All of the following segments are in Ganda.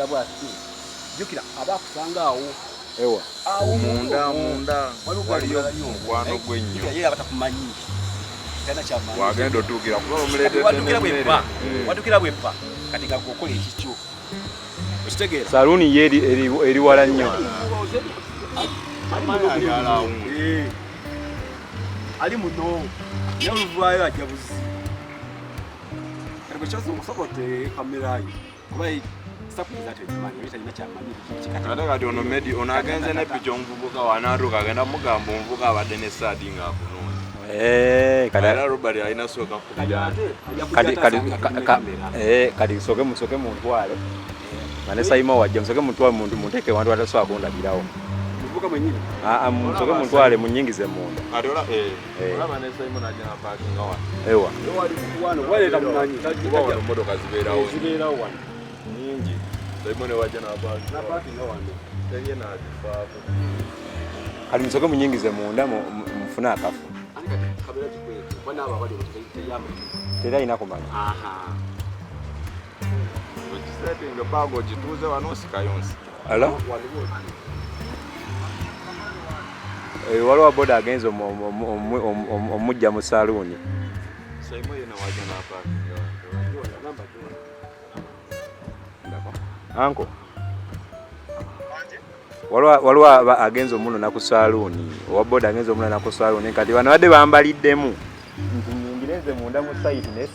bwogera bwati jukira abakusanga awo ewa awo munda waliyo mukwano gw'ennyo yeye abatakumanyi kana chamanyi wagenda otuukira kuba omuleetedde wadukira bweppa kati gakokola ekikyo okitegeera saluni ye eri wala nnyo ali muno yaluvaayo ajja buzi kati kwekibazo okusobote kamera yo kuba sapuliza tetumanyi bitalina kyamanyi ate kati ono medi ono agenze ne picha omuvubuka wanaatuuka agenda mugamba omuvubuka abadde ne saadi ng'akunoonya kati Robert alina sooka kati soke muntwale mane sayima wajja musoke muntwale munteeke wantu atasobola kundabirawo muvubuka mwenyini musoke muntwale munyingize munda kati olaba ne Simon ajja na parking wano ewa wano waleeta mumanyi kuba wano emmotoka zibeerawo wano nyingi Simon wajja na parking wano teriye n'azifaako kati musoke munyingize munda mufune akafu teri alina kumanya ekisetinga baago gituuze wano osika yonsi ala waliwo boda agenze omujja mu saluuni Simon yena wajja na parking anko waliwo agenze omunona ku saluuni owa boda agenze omunona ku saluuni kati bano badde bambaliddemu nti nyingireze munda mu sayiti naye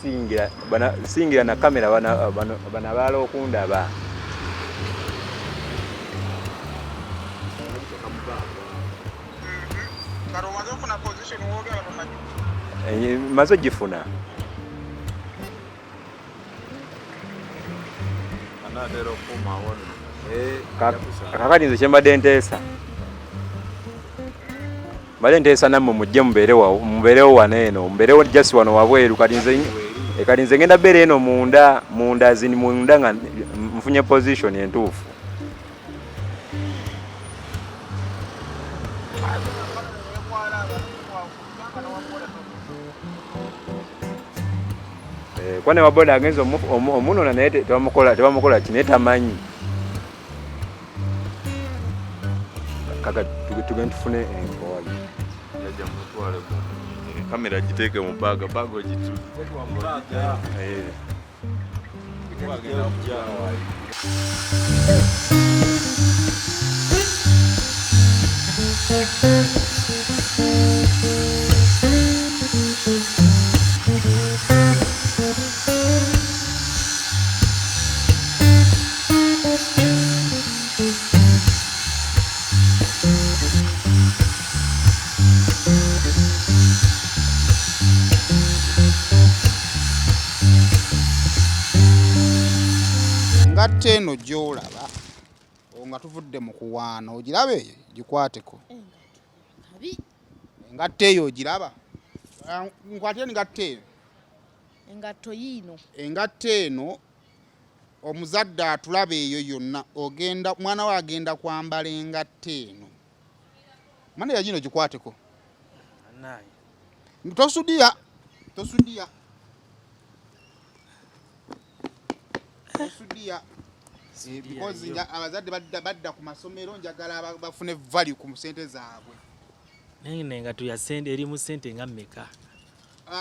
singira na kamera bano abaala okundaba maze gifuna kakati nze kyembadde nteesa mbadde nteesa nammwe mujje mubeerewo wano eno mubeerewo jasi wano wabweru kati nze ngenda beera eno munda nga nfunye position entuufu kwane waboda agenze omunona naye tebamukola kine tamanyi kaka tugende tufune enkowali yajja mutwale kamera giteeke mu baaga gitu ngatte eno gy'olaba nga tuvudde mu kuwaana ogiraba eyo gikwateko engatte eyo ogiraba nkwatire engatte eno engatto yiino engatte eno omuzadde atulaba eyo yonna ogenda mwana we agenda kwambala engatte eno mwana yagino gikwateko tosudiya because abazadde badda ku masomero njagala bafune value ku sente zaabwe nengatto ya sente eri mu sente nga mmeka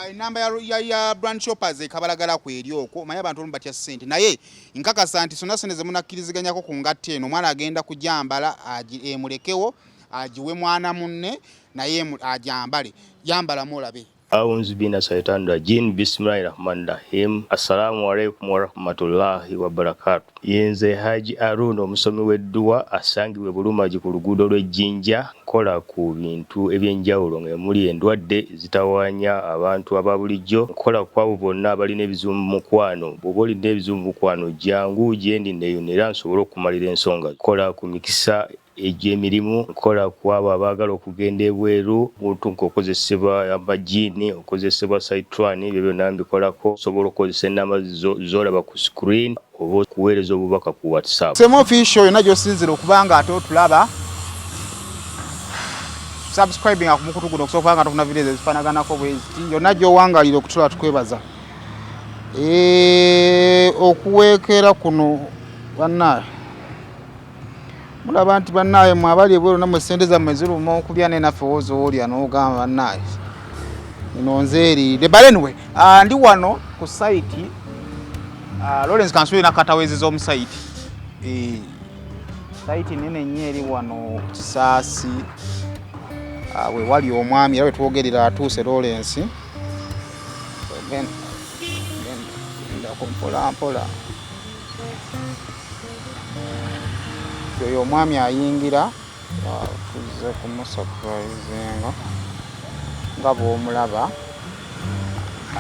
enamba ya brand shoppers ekabalagala ku eri okwo omanyi abantu olumu batya sente naye nkakasa nti sonna ze munakkiriziganyako ku ngatte eno omwana agenda kujambala emulekewo agiwe mwana munne naye ajambale yambalamu olabe A'udhu billahi shaitanir rajim bismillahirrahmanirrahim assalamu alaikum warahmatullahi wabarakatuh yenze Haji Arun omusomi w'edduwa asangibwe Bulumagi ku luguudo lw'Ejjinja kola ku bintu ebyenjawulo ng'emuli endwadde zitawaanya abantu ababulijjo kola kwabo bonna abalina ebizibu mu mukwano bw'oba olina ebizibu mu mukwano jangu gyendi neeyonera nsobole okumalira ensonga kola ku mikisa egy'emirimu kola kwabo abaagala okugenda ebweru buntu nk'okozesebwa amajiini okozesebwa saitwani ebyo byonna mbikolako osobola okukozesa ennamba z'olaba ku screen oba okuweereza obubaka ku WhatsApp. Semo official yonna gy'osinzira okubanga ate otulaba subscribing ku mukutu guno okusobola nga tufuna videos ezifaanaganako bweziti yonna gy'owangalira okutula tukwebaza okuweekera kuno banna mulaba nti bannaye mwabali ebweru namwe ssente zammwe ziruma okulya nenaffe wozoolya n'ogamba bannaye ino nzeeriridde but anyway ndi wano ku site Lawrence Kansule nakatawezeza omusite site nene nnyo eri wano Kisaasi we wali omwami era we twogerera atuuse Lawrence mpola oyo omwami ayingira tuzze kumusurprisinga nga bw'omulaba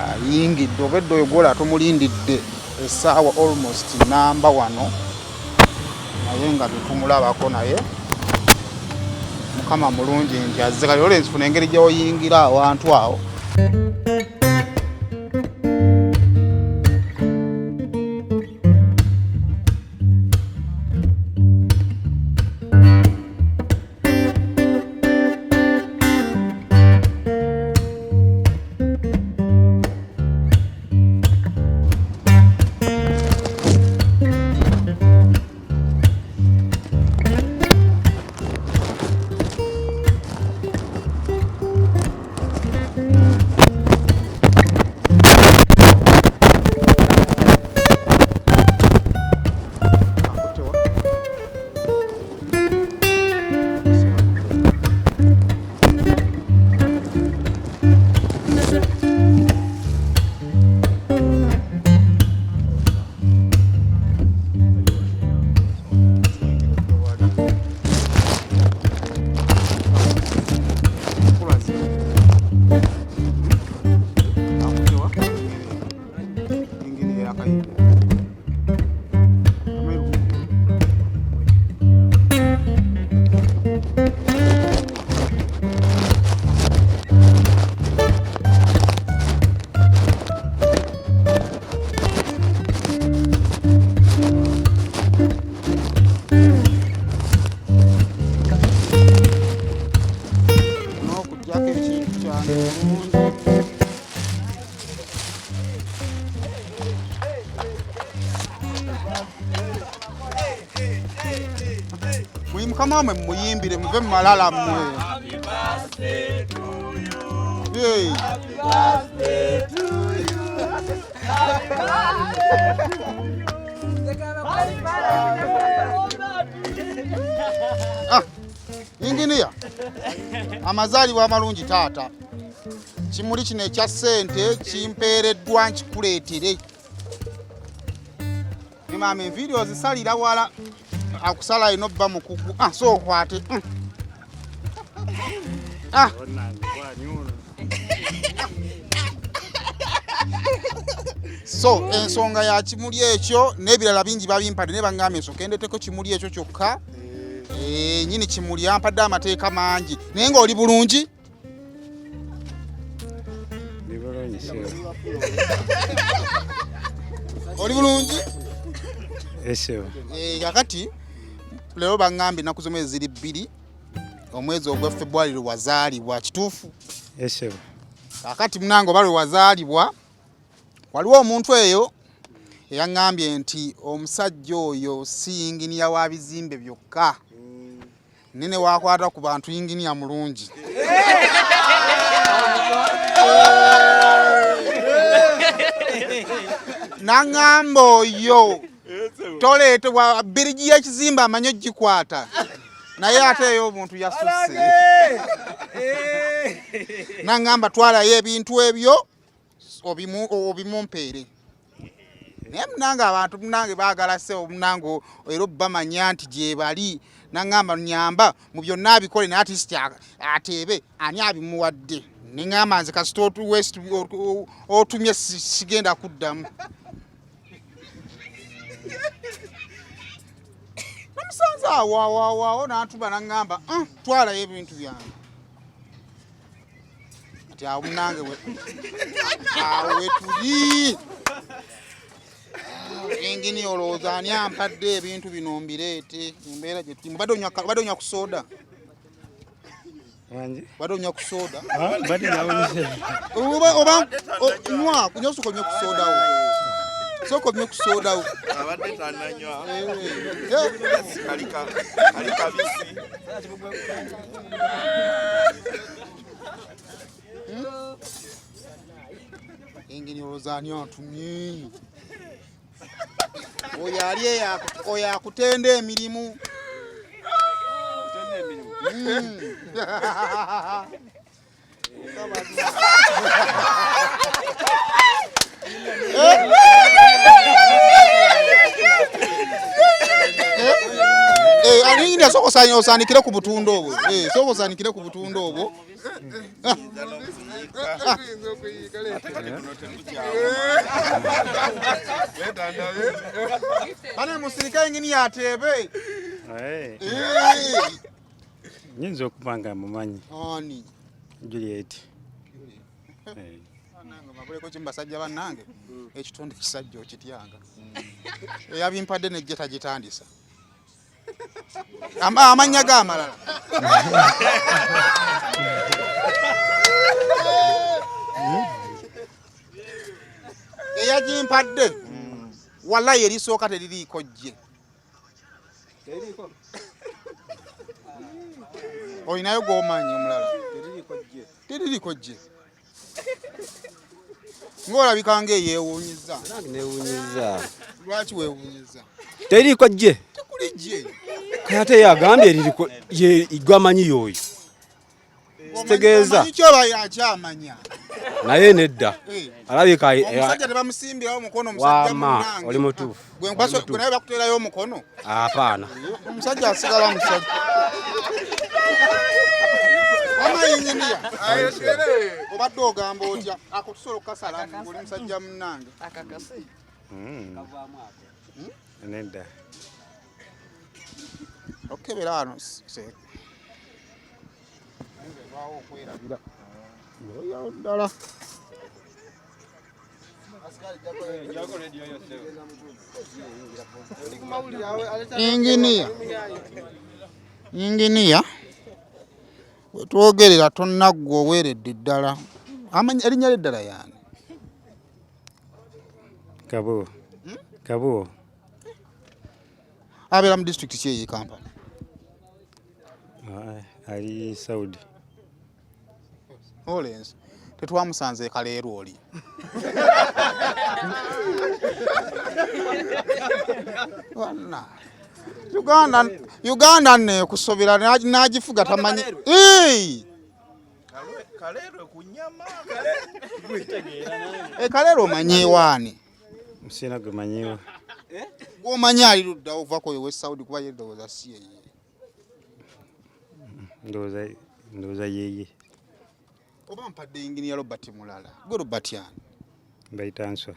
ayingidde obedde oyo gwola tumulindidde essaawa almost namba wano naye nga tetumulabako naye mukama mulungi nti azze kale Lawrence funa engeri gy'oyingira awantu awo mukama mwe muyimbire muve mu malala mmwe. Happy birthday to you. Hey. Happy birthday to you. Happy birthday to you. Engineer. Amazaalibwa amalungi taata. Kimuli kino ekya ssente kimpeereddwa nkikuleetere. Mama envidio zisalira wala akusala ino bba mukugu so kwate so ensonga ya kimuli ekyo n'ebirala bingi babimpadde ne bangambye ensonga endeteko kimuli ekyo kyokka nyini kimuli ampadde amateeka mangi naye nga oli bulungi oli bulungi esho yakati lero bangambye naku zomwezi ziri 2 omwezi ogwa February wazaalibwa kituufu esho akati munango balwe wazaalibwa waliwo omuntu eyo eyangambye nti omusajja oyo si inginiya wa bizimbe byokka nene wakwata ku bantu inginiya mulungi nangamba oyo toleetebwa birigi y'ekizimba amanyi ogikwata naye ate eyo omuntu yasusse nangamba twalayo ebintu ebyo obimumpeere naye munange abantu munange baagala se omunange era bamanya nti gye bali nangamba nyamba mu byonna abikole naye artist ateebe ani abimuwadde nengamba nze kasita otumye sigenda kuddamu namusanze awo n'antuba nangamba twalayo ebintu byange ati awo munange awo wetuli engini olowooza ani ampadde ebintu bino mbireete embeera gye tulimu badde onywa ku soda badde onywa ku soda oba nywa kusodawo soko mye kusodawo abadde tananywa kalika bisi engini olozani atumye oyo akutenda emirimu Ani soko osanikire ku butundo obwo. Soko osanikire ku butundo obwo. Bana musirika engini yatebe. Nyinza okupanga mumanyi. Ani Juliet. Nanga makoleko kimbasajja bannange. Ekitonde kisajja okityanga. Eyabimpadde nejjeta gitandisa. Amanya gamalala. Eyagimpadde wallahi erisooka teririiko jje. Oyinayo gwomanyi omulala. Teririiko jje. Ng'olabika ng'eyeewuunyiza. Neewuunyiza. Lwaki weewuunyiza? Teriko jje. Tekuli jje. Kayate yagambye eririko ye igwamanyi yoyo. Kitegeeza. Omanyi kyoba yakyamanya. Naye nedda. Alabika Omusajja tebamusimbirawo omukono omusajja munnange. oli mutuufu. Gwe naye bakuteerayo omukono. Apaana. Omusajja asigala musajja. Mama inginiya. Obadde ogamba otya? Ako tusobola okukasalamu ng'oli musajja munnange. Akakase. Nedda. Okebera wano ddala. Inginiya wetwogerera tonnaggwa oweeredde ddala. Erinnya ly'eddala yaani? Kabuo. Abeera mu disitulikiti ki eyo Kampala? Ali Saudi. Olenzi tetwamusanze kaleero oli. Uganda nekusobera n'agifuga tamanyi. Kaleero kunyama Kaleero omanyi waani? Musina gumanyiwo. Gwomanyi ali ludda ovako owe Saudi kuba yedowooza si yeye. Ndowooza yeye. Oba mpadde inginiya Robert mulala. Gwe Robert yani? Bayita Nswa.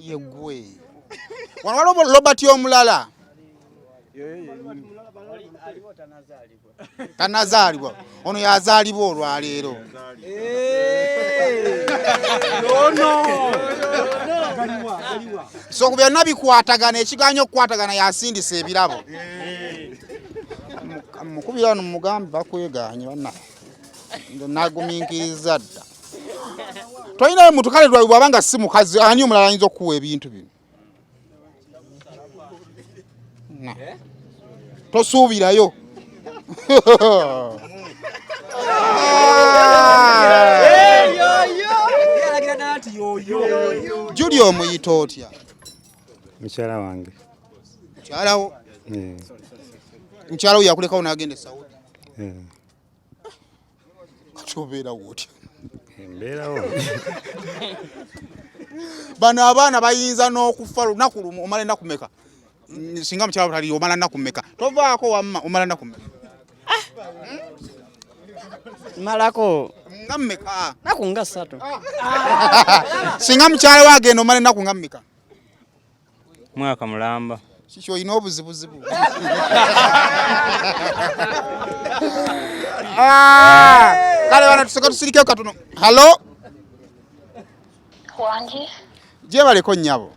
Ye gwe. Wano waliwo Robert omulala. Tanazaalibwa. Ono yazaalibwa olwaleero. So byonna bikwatagana ekiganyo okukwatagana yasindisa ebirabo. Mukubira wano mugambe bakweganye banna. Naguminkiriza dda. Toyinayo muntu kale lwawe bwabanga si mukazi ani omulala ayinza okuwa ebintu bino. Tosuubirayo. Julia omuyita otya? Mukyala wange. Mukyalawo? Mukyalawo yakulekawo n'agenda e Saudi? Kati obeerawo otya? Mbeerawo. Bano abaana bayinza n'okufa lunaku lumu omala ennaku mmeka? Singa mukyala tali omala nnaku mmeka? Tovaako wamma omala nnaku mmeka? Malako nga mmeka? naku nga 3. Singa mukyala we agenda omala ennaku nga mmeka? Mwaka mulamba. Kiki olina obuzibuzibu? Kale bana tusooka tusirikeyo katono. Halo? Wangi. Gye baleko nnyabo.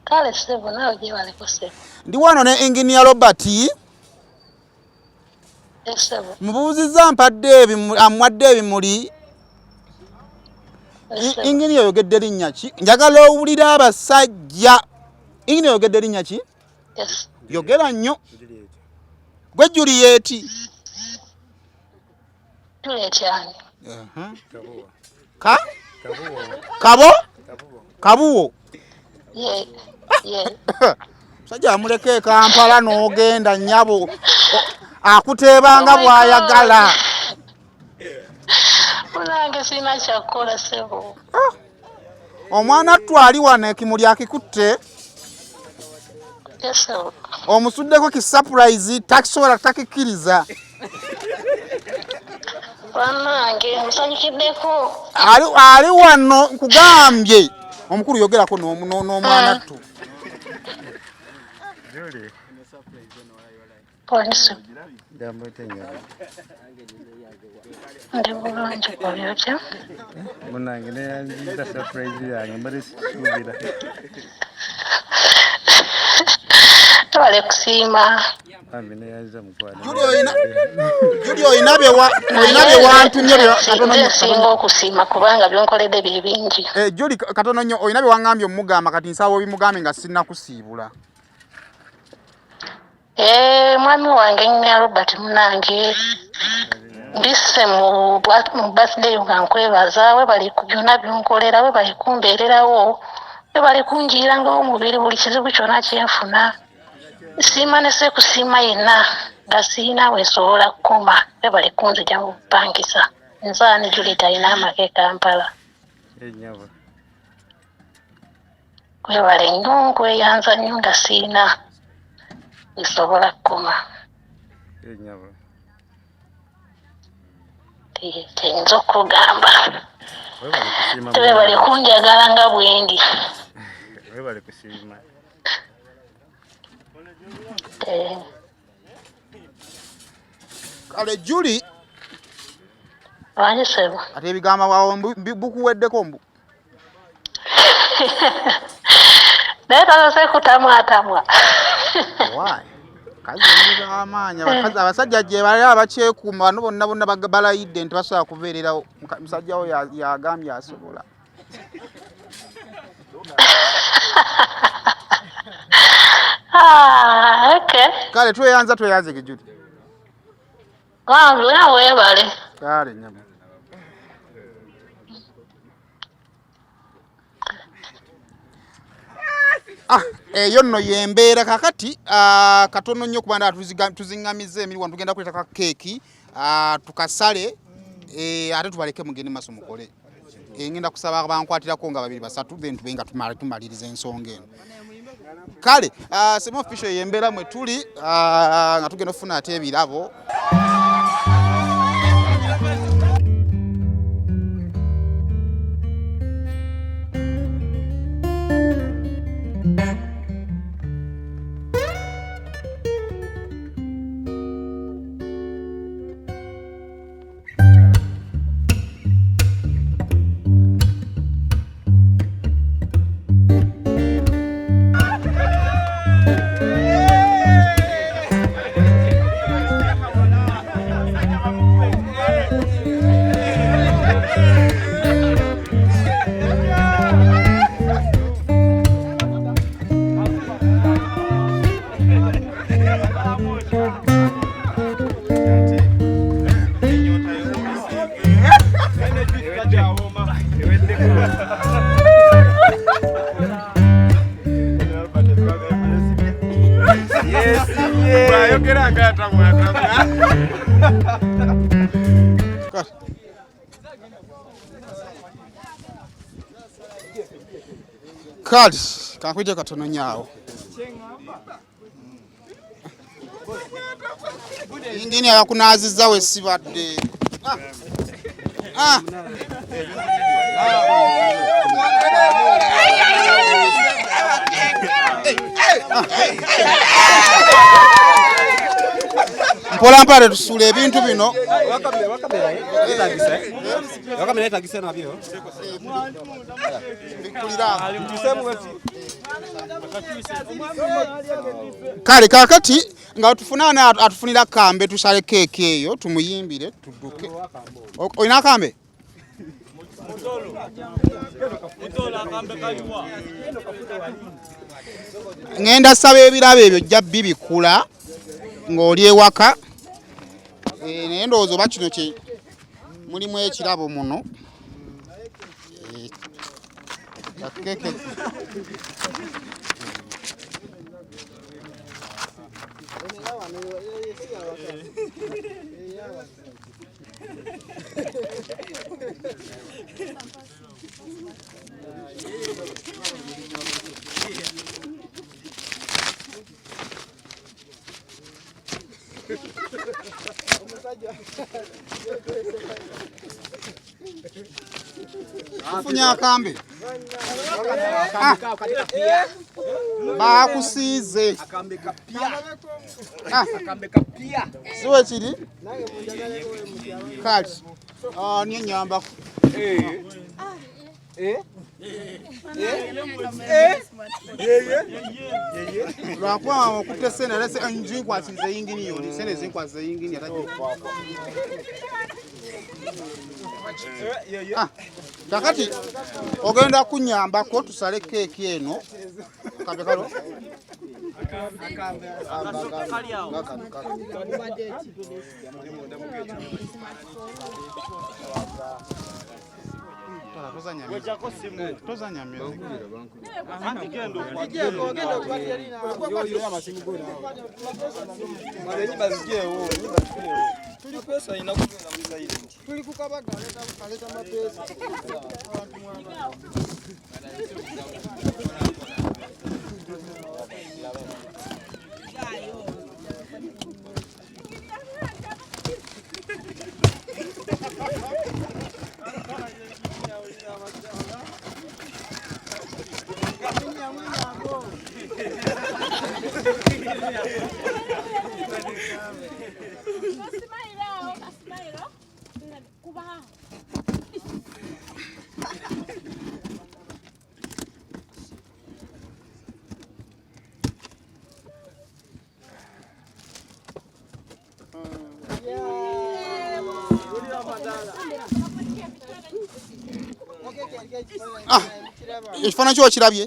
Kale sebo nawe gye baleko sebo. Ndi wano ne Engineer Robert. Sebo. Mubuuzizza ampadde amwadde ebimuli. Ingini oyogedde linnya ki? Njagala owulira abasajja. Ingini oyogedde linnya ki? Yes. Yogera nnyo. Gwe Juliet. Juliet yani. Ka? Kabo? Kabuwo. Ye. Sajja amuleke Kampala n'ogenda nnyabo. Akuteebanga bw'ayagala. Munange sina kyakola sebo. Omwana twali wano ekimuli akikutte. Yes. Omusuddeko ki surprise takisobola takikkiriza. Wanange musanyikiddeko. Ali wano nkugambye. Omukulu yogerako n'omwana tu. Polisi. Jambo tenyo. Ndi bulungi kubyotya. Munange ne yanzita surprise yange mbali subira. Tubale kusiima. Amine yanza mukwana. Julio inabe wantumye katono nnyo. Singa okusiima kubanga byonkoledde bye bingi. Juli katono nnyo oyinabe wangambye omugamba kati nsawo bimugambe nga sinna kusiibula. Mwami wange nnya Robert Munange. Mbisse mu birthday nga nkwebaza we bali ku byonna byonkolera we bali kumbeererawo we bali kunjiira ng'omubiri buli kizibu kyonna kyenfuna. Siima ne sekusiima yenna nga siina weesobola kukoma we bali kunzija mu bupangisa. Nzaani Juliet alina amaka e Kampala. Enyabo. Webale nnyo nkweyanza nnyo nga siina weesobola kukoma. Enyabo. Tiyinza okugamba. We bali kunjagala nga bwendi. We bali kusiima. Kale Juli. Wanje sebo. Ate ebigamba bwawo bukuweddeko mbu. Naye tazase kutamwatamwa. Why? Kazi amaanya abasajja gye bali abakyekuuma bano bonna balayidde nti basobola kubeererawo musajja wo yagambye asobola. Okay. Kale tweyanze ke Juli. Webale. Kale nyama. Eyo nno yembeera kakati katono nnyo kubanda tuziŋŋamizza emiriwa tugenda kuleta ka keeki tukasale ate tubaleke mugende maso mukole. Ngenda kusaba bankwatirako nga babiri basatu then tubenga tumaliriza ensonga eno. Kale Semo official yembeera mwe tuli nga tugenda ofuna ate ebirabo. Kali kankwite katono nyaawo. Ingini akakunazizza we sibadde. Mpola mpale tusule ebintu bino. Wakamera etagise nabyo. Kale kakati nga tufunana atufunira kambe tusale keeki eyo tumuyimbire tudduke. Oyina kambe? ngenda saba ebirabo ebyo jja bibikula ng'oli ewaka naye ndowooza oba kino kye mulimu ekirabo muno akeke kufunya akambe bakusiize siwe kiri kati niyo nyambako lwakuba okutte sente alese nzinkwasirize yingini yoni sente zinkwasirize yingini kakati ogenda kunyambako tusale keeki eno akambe kalo ekifaananyi kyo okirabye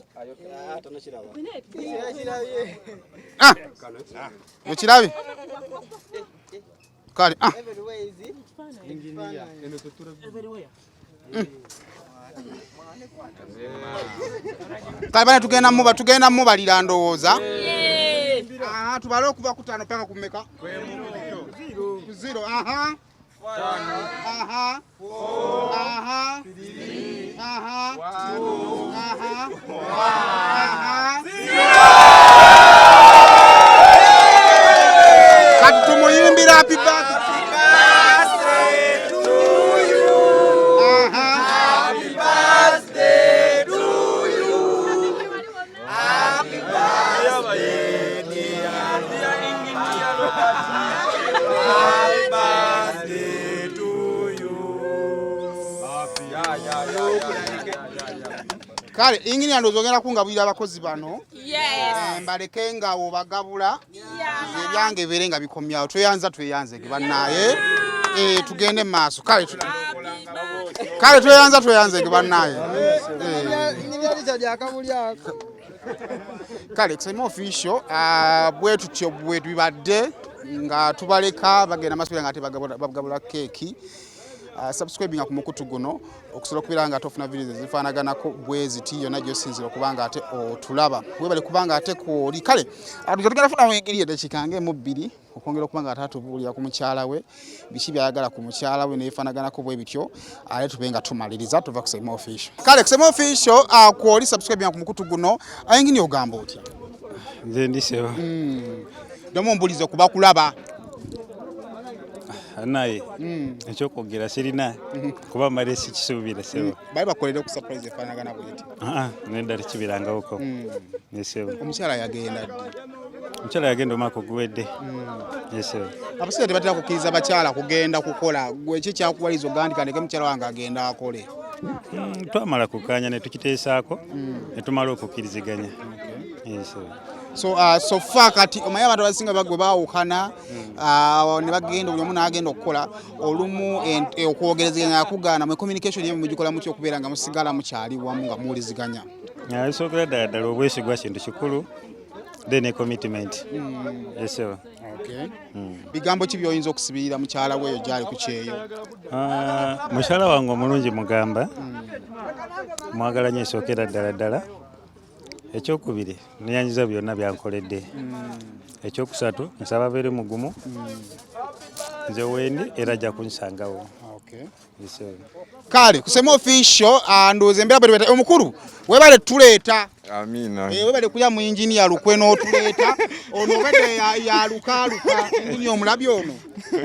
okirabye kale kale bana tugenda mubalira ndowooza tubale okuva ku 5 paka ku mmeka ku 0 aha aha aha aha aha kati tumuyimbira happy birthday to you happy birthday to you happy birthday dear kale ingini ndozogera kungabulira abakozi bano mbaleke nga obagabula ebyange bere nga bikomyawo tweyanze bannaye tugende maaso kale tweyanze bannaye kale kusema official bwetutyo bwetubadde nga tubaleka bagenda masubira nga bagabula keeki subscribing ku mukutu guno okusobola okubeera nga tofuna videos zifaanaganako bwezi tiyo najjo sinzira okubanga ate otulaba webale kubanga ate kwoli kale tugenda funa engeri edakikange mu 2 okwongera okubanga atatubuulira ku mukyala we biki byayagala ku mukyala we nefaanaganako bwe bityo ale tubenga tumaliriza tuva ku Kusema Official kale Kusema Official kwoli subscribing ku mukutu guno ayingini ogamba otya nze ndisewa domo mbulizo kuba kulaba naye ekyokwogera sirina kuba maresi kisuubira sewa bali bakolera ku surprise efaanagana bweti nenda tekibirangawoko nesewa omukyala yagenda omwaka oguwedde nesewa abasajja tebatera kukkiriza bakyala kugenda kukola gwe ki kyakuwaliza ogandika ndeke mukyala wange agenda akole twamala kukanya ne tukiteesaako ne tumala okukkiriziganya nesewa so far kati omaye abantu abasinga bagwe baawukana ne bagenda buli omu n'agenda okukola olumu okwogerezeganya akugaana mu communication yemu mugikola mutya okubeera nga musigala mukyali wamu nga muwuliziganya. Ebisookera ddala obwesigwa kintu kikulu then commitment. Yes sir. Okay. Bigambo ki by'oyinza okusibirira mukyala weeyo gyali ku kyeyo? Mukyala wange omulungi mugamba mwagala nnyo esookera ddala. Ekyokubiri neyanjiza byonna byankoledde. Ekyokusatu nsaba abeere mugumu nze wendi era ajja kunsangawo. Kale kusema official ndoze embeera bwe omukulu webale tuleeta. Amina. Webale kulya mu engineer lukwe n'otuleeta ono bedde ya lukaluka engineer omulabye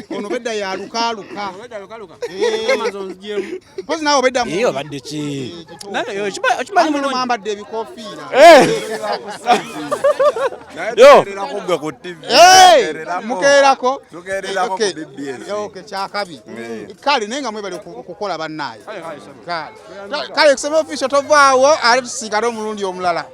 ono bedde ya lukaluka. Pozi nawe bedda mu iyo badde ki okimanyi mulungi mwambadde ebikofiira. Yo kugwa ku TV. Mukeerako. Tukeererako ku BBS. Okay kyakabi. Kale nenga mwebale okukola bannaye. Kale kusema official tovaawo ate tusigale omulundi omulala.